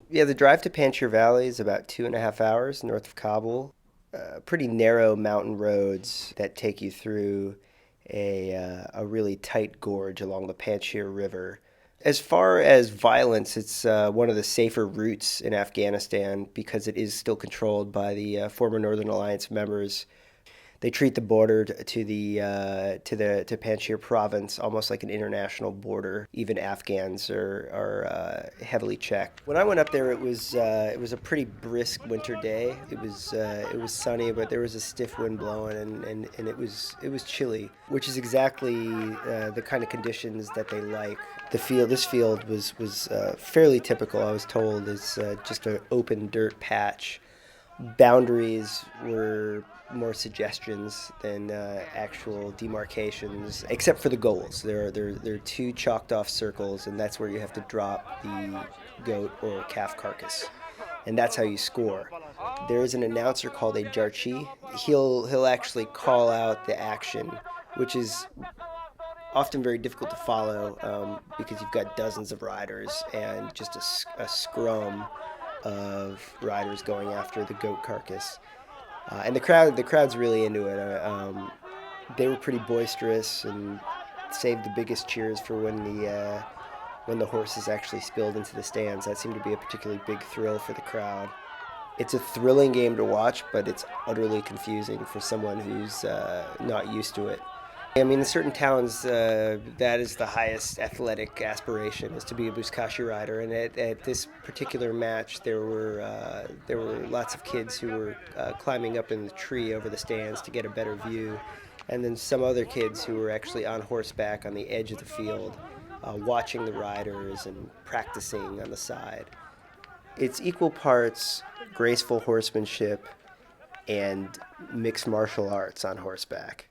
Yeah, the drive to Panjshir Valley is about 2.5 hours north of Kabul. Pretty narrow mountain roads that take you through a really tight gorge along the Panjshir River. As far as violence, it's one of the safer routes in Afghanistan because it is still controlled by the former Northern Alliance members. They treat the border to Panjshir province almost like an international border. Even Afghans are heavily checked. When I went up there, it was a pretty brisk winter day. It was sunny, but there was a stiff wind blowing, and it was chilly, which is exactly the kind of conditions that they like. This field was fairly typical. I was told it's just an open dirt patch. Boundaries were more suggestions than actual demarcations, except for the goals. There are two chalked off circles, and that's where you have to drop the goat or calf carcass, and that's how you score. There is an announcer called a jarchi. He'll actually call out the action, which is often very difficult to follow because you've got dozens of riders and just a scrum of riders going after the goat carcass. And the crowd's really into it. They were pretty boisterous and saved the biggest cheers for when the horses actually spilled into the stands. That seemed to be a particularly big thrill for the crowd. It's a thrilling game to watch, but it's utterly confusing for someone who's not used to it. I mean, in certain towns, that is the highest athletic aspiration, is to be a Buzkashi rider. And at this particular match, there were lots of kids who were climbing up in the tree over the stands to get a better view, and then some other kids who were actually on horseback on the edge of the field, watching the riders and practicing on the side. It's equal parts graceful horsemanship and mixed martial arts on horseback.